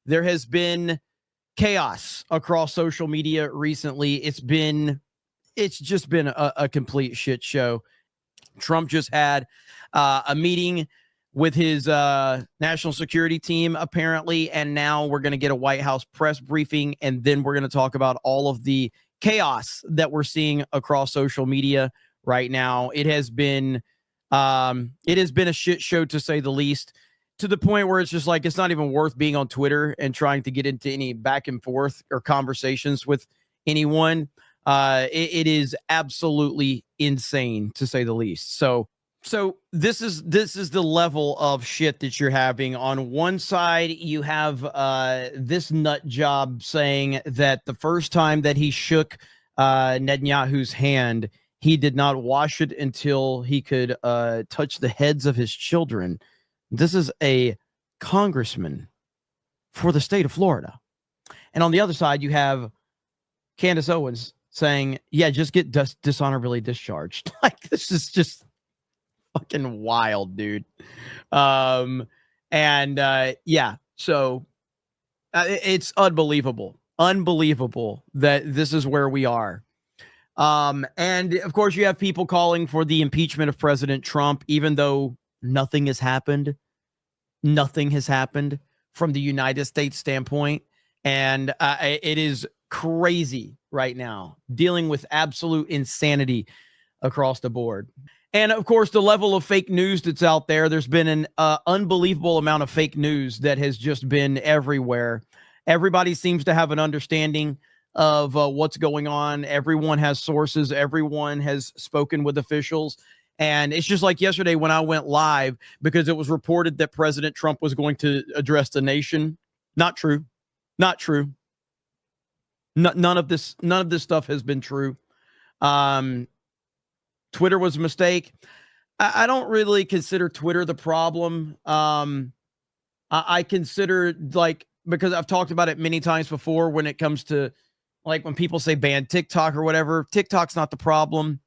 There has been chaos across social media recently. It's just been a complete shit show. Trump just had a meeting with his national security team, apparently, and now we're going to get a White House press briefing, and then we're going to talk about all of the chaos that we're seeing across social media right now. It has been a shit show, to say the least, to the point where it's just like it's not even worth being on Twitter and trying to get into any back and forth or conversations with anyone. It is absolutely insane, to say the least. So this is the level of shit that you're having. On one side, you have this nut job saying that the first time that he shook Netanyahu's hand, he did not wash it until he could touch the heads of his children. This is a congressman for the state of Florida. And on the other side, you have Candace Owens saying, yeah, just get dishonorably discharged. Like, this is just fucking wild, dude. So it's unbelievable that this is where we are. And of course you have people calling for the impeachment of President Trump, even though nothing has happened from the United States standpoint. And it is crazy right now, dealing with absolute insanity across the board. And of course, the level of fake news that's out there, there's been an unbelievable amount of fake news that has just been everywhere. Everybody seems to have an understanding of what's going on. Everyone has sources. Everyone has spoken with officials. And it's just like yesterday when I went live, because it was reported that President Trump was going to address the nation. Not true. Not true. None of this stuff has been true. Twitter was a mistake. I don't really consider Twitter the problem. I consider, like, because I've talked about it many times before when it comes to, like, when people say ban TikTok or whatever, TikTok's not the problem.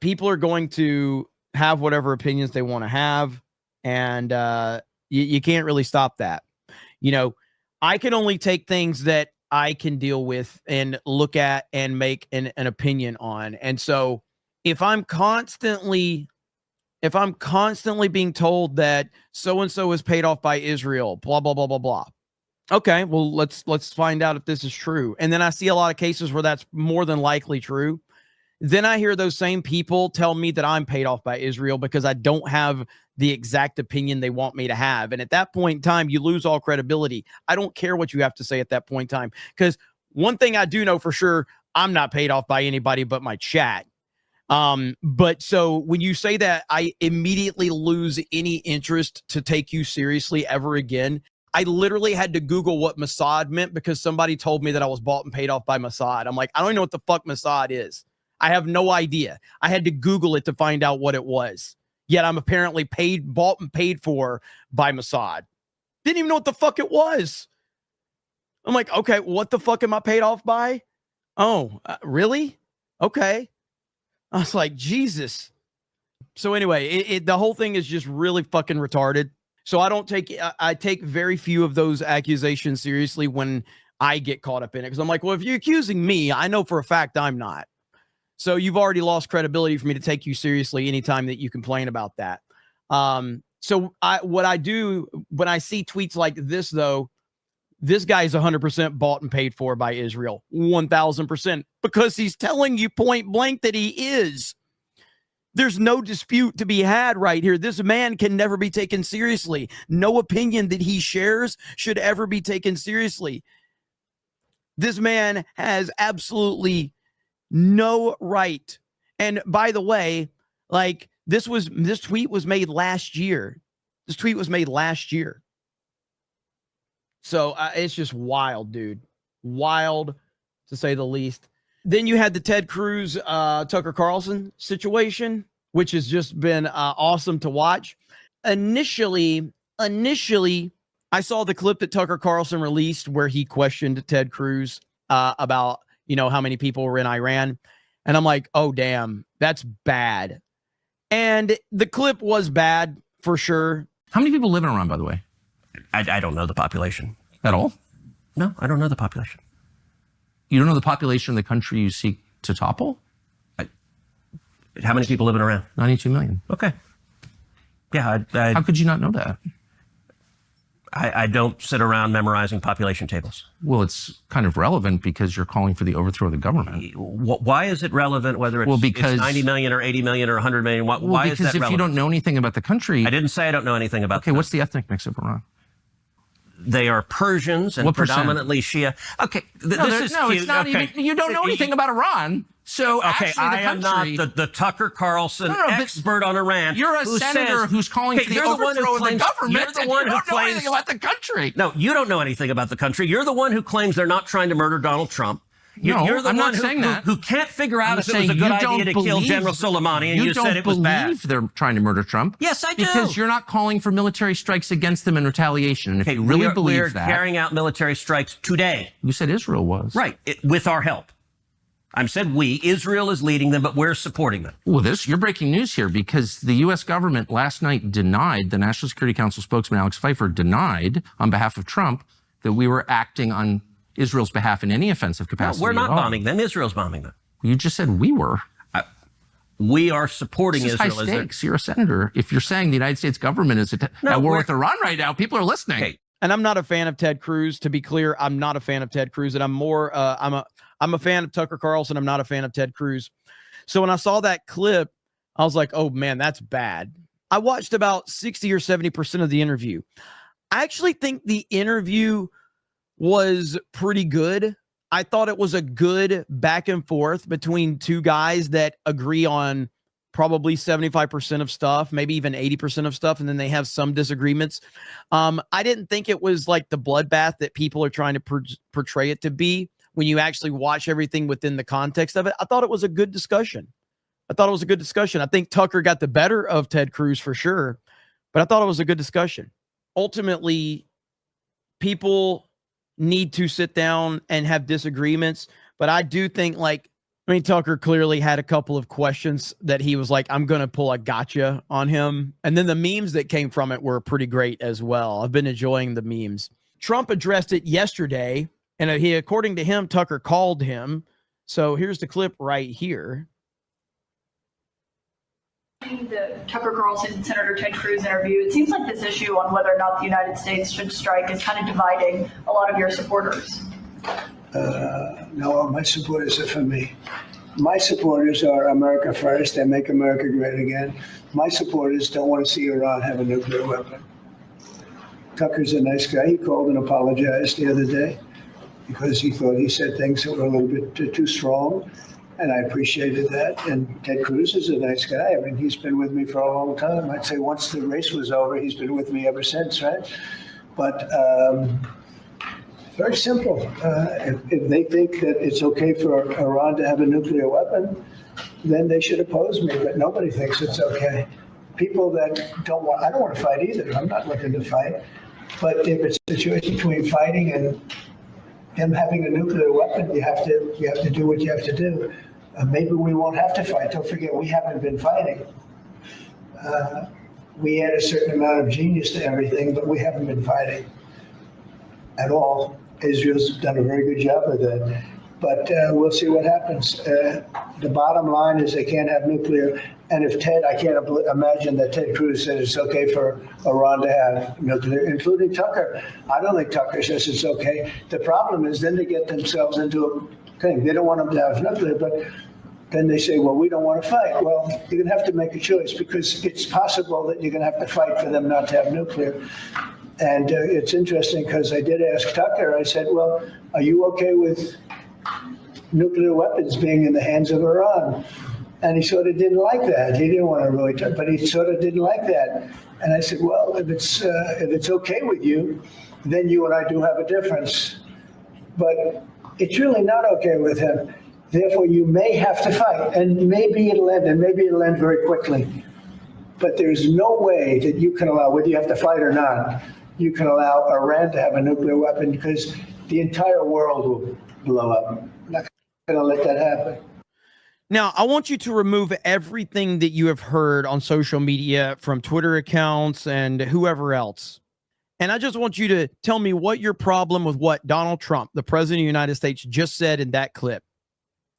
People are going to have whatever opinions they want to have, and you can't really stop that. You know, I can only take things that I can deal with and look at and make an opinion on. And so if I'm constantly being told that so-and-so is paid off by Israel, blah, blah, blah, blah, blah. Okay, well, let's find out if this is true. And then I see a lot of cases where that's more than likely true. Then I hear those same people tell me that I'm paid off by Israel because I don't have the exact opinion they want me to have. And at that point in time, you lose all credibility. I don't care what you have to say at that point in time, because one thing I do know for sure, I'm not paid off by anybody but my chat. But so when you say that, I immediately lose any interest to take you seriously ever again. I literally had to Google what Mossad meant because somebody told me that I was bought and paid off by Mossad. I'm like, I don't even know what the fuck Mossad is. I have no idea. I had to Google it to find out what it was. Yet I'm apparently bought and paid for by Mossad. Didn't even know what the fuck it was. I'm like, okay, what the fuck am I paid off by? Oh, really? Okay. I was like, Jesus. So anyway, the whole thing is just really fucking retarded. So I take very few of those accusations seriously when I get caught up in it. Because I'm like, well, if you're accusing me, I know for a fact I'm not. So you've already lost credibility for me to take you seriously anytime that you complain about that. So what I do when I see tweets like this, though, this guy is 100% bought and paid for by Israel, 1,000%, because he's telling you point blank that he is. There's no dispute to be had right here. This man can never be taken seriously. No opinion that he shares should ever be taken seriously. This man has absolutely no right. And by the way, like this tweet was made last year. This tweet was made last year. So it's just wild, dude. Wild, to say the least. Then you had the Ted Cruz, Tucker Carlson situation, which has just been awesome to watch. Initially, I saw the clip that Tucker Carlson released where he questioned Ted Cruz about, you know, how many people were in Iran. And I'm like, oh, damn, that's bad. And the clip was bad for sure. How many people live in Iran, by the way? I don't know the population. At all? No, I don't know the population. You don't know the population of the country you seek to topple? How many people living around? 92 million. Okay. Yeah. How could you not know that? I don't sit around memorizing population tables. Well, it's kind of relevant because you're calling for the overthrow of the government. Why is it relevant whether it's 90 million or 80 million or 100 million? Why is that relevant? Because if you don't know anything about the country... I didn't say I don't know anything about Okay, what's the ethnic mix of Iran? They are Persians and predominantly Shia. Okay, this is cute. It's not okay. even... You don't know anything about Iran. So okay, I am not the Tucker Carlson expert on Iran. You're a senator who's calling for the overthrow of the government. You're the one who don't know anything about the country. No, you don't know anything about the country. You're the one who claims they're not trying to murder Donald Trump. You're the one who can't figure out if it was a good idea to kill General Soleimani, and you said it was bad. You don't believe they're trying to murder Trump? Yes, I do. Because you're not calling for military strikes against them in retaliation. And if you really believe that... We're carrying out military strikes today. You said Israel was. Right, with our help. I said we. Israel is leading them, but we're supporting them. Well, you're breaking news here because the U.S. government last night denied, the National Security Council spokesman Alex Pfeiffer denied on behalf of Trump that we were acting on Israel's behalf in any offensive capacity. No, we're not bombing them. Israel's bombing them. You just said we were. We are supporting Israel. High stakes. You're a senator. If you're saying the United States government is at war with Iran right now, people are listening. Okay. And I'm not a fan of Ted Cruz. To be clear, I'm not a fan of Ted Cruz, and I'm a fan of Tucker Carlson. I'm not a fan of Ted Cruz. So when I saw that clip, I was like, oh man, that's bad. I watched about 60 or 70% of the interview. I actually think the interview was pretty good. I thought it was a good back and forth between two guys that agree on probably 75% of stuff, maybe even 80% of stuff, and then they have some disagreements. I didn't think it was like the bloodbath that people are trying to portray it to be when you actually watch everything within the context of it. I thought it was a good discussion. I think Tucker got the better of Ted Cruz for sure, but I thought it was a good discussion. Ultimately, people need to sit down and have disagreements, but I do think Tucker clearly had a couple of questions that he was like, I'm going to pull a gotcha on him. And then the memes that came from it were pretty great as well. I've been enjoying the memes. Trump addressed it yesterday, and according to him, Tucker called him. So here's the clip right here. The Tucker Carlson and Senator Ted Cruz interview, it seems like this issue on whether or not the United States should strike is kind of dividing a lot of your supporters. No, my supporters are for me. My supporters are America first and make America great again. My supporters don't want to see Iran have a nuclear weapon. Tucker's a nice guy. He called and apologized the other day because he thought he said things that were a little bit too strong, and I appreciated that. And Ted Cruz is a nice guy. I mean, he's been with me for a long time. I'd say once the race was over, he's been with me ever since, right? But very simple. If they think that it's okay for Iran to have a nuclear weapon, then they should oppose me. But nobody thinks it's okay. People that don't want, I don't want to fight either. I'm not looking to fight. But if it's a situation between fighting and him having a nuclear weapon, you have to do what you have to do. Maybe we won't have to fight. Don't forget, we haven't been fighting. We add a certain amount of genius to everything, but we haven't been fighting at all. Israel's done a very good job of that. But we'll see what happens. The bottom line is they can't have nuclear. And if I can't imagine that Ted Cruz said it's okay for Iran to have nuclear, including Tucker. I don't think Tucker says it's okay. The problem is then they get themselves into a thing. They don't want them to have nuclear, but then they say, well, we don't want to fight. Well, you're going to have to make a choice because it's possible that you're going to have to fight for them not to have nuclear. And it's interesting because I did ask Tucker, I said, well, are you okay with nuclear weapons being in the hands of Iran? And he sort of didn't like that. He didn't want to really talk, but he sort of didn't like that. And I said, well, if it's okay with you, then you and I do have a difference. But it's really not okay with him. Therefore, you may have to fight, and maybe it'll end, very quickly. But there's no way that you can allow, whether you have to fight or not, you can allow Iran to have a nuclear weapon because the entire world will blow up. I'm not going to let that happen. Now, I want you to remove everything that you have heard on social media from Twitter accounts and whoever else. And I just want you to tell me what your problem with what Donald Trump, the president of the United States, just said in that clip.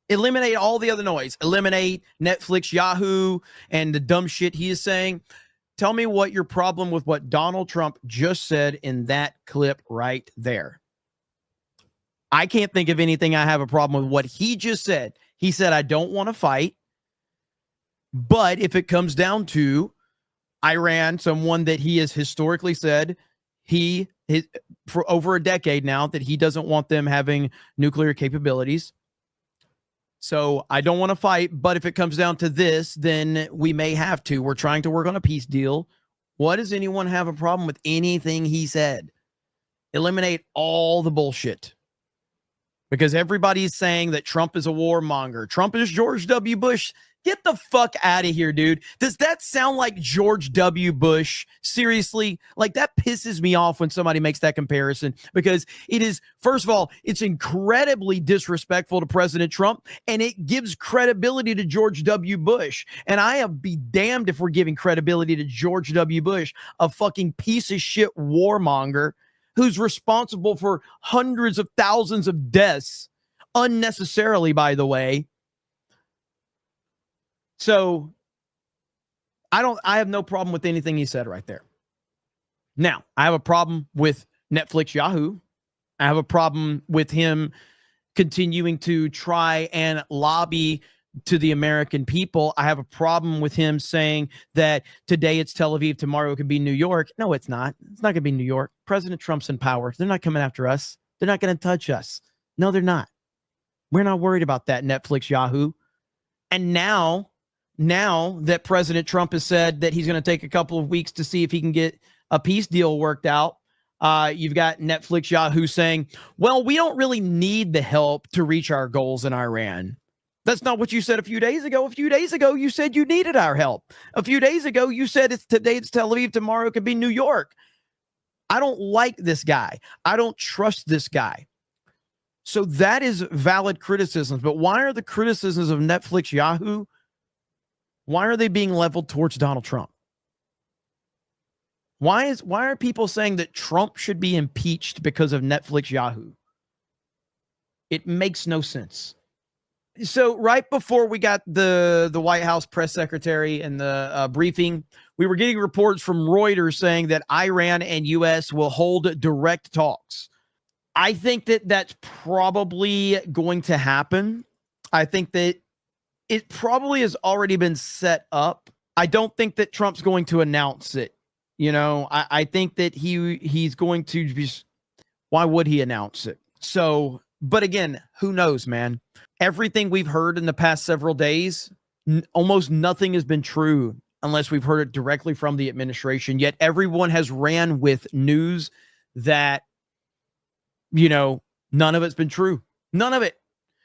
Eliminate all the other noise. Eliminate Netflix, Yahoo, and the dumb shit he is saying. Tell me what your problem with what Donald Trump just said in that clip right there. I can't think of anything I have a problem with what he just said. He said, I don't want to fight. But if it comes down to Iran, someone that he has historically said for over a decade now that he doesn't want them having nuclear capabilities. So I don't want to fight, but if it comes down to this, then we may have to. We're trying to work on a peace deal. What does anyone have a problem with anything he said? Eliminate all the bullshit. Because everybody's saying that Trump is a warmonger. Trump is George W. Bush. Get the fuck out of here, dude. Does that sound like George W. Bush? Seriously? Like, that pisses me off when somebody makes that comparison, because it is, first of all, it's incredibly disrespectful to President Trump, and it gives credibility to George W. Bush. And I am be damned if we're giving credibility to George W. Bush, a fucking piece of shit warmonger who's responsible for hundreds of thousands of deaths, unnecessarily, by the way. So I have no problem with anything he said right there. Now, I have a problem with Netflix, Yahoo. I have a problem with him continuing to try and lobby to the American people. I have a problem with him saying that today it's Tel Aviv, tomorrow it could be New York. No, it's not. It's not going to be New York. President Trump's in power. They're not coming after us. They're not going to touch us. No, they're not. We're not worried about that, Netflix, Yahoo. And now that President Trump has said that he's going to take a couple of weeks to see if he can get a peace deal worked out, you've got Netflix, Yahoo saying, well, we don't really need the help to reach our goals in Iran. That's not what you said a few days ago. A few days ago, you said you needed our help. A few days ago, you said today it's Tel Aviv, tomorrow it could be New York. I don't like this guy. I don't trust this guy. So that is valid criticisms. But why are the criticisms of Netflix, Yahoo, why are they being leveled towards Donald Trump? Why are people saying that Trump should be impeached because of Netflix, Yahoo? It makes no sense. So right before we got the White House press secretary and the briefing, we were getting reports from Reuters saying that Iran and U.S. will hold direct talks. I think that that's probably going to happen. I think that it probably has already been set up. I don't think that Trump's going to announce it. You know, I think that he's going to be, why would he announce it? So, but again, who knows, man? Everything we've heard in the past several days, almost nothing has been true unless we've heard it directly from the administration. Yet everyone has ran with news that, you know, none of it's been true. None of it.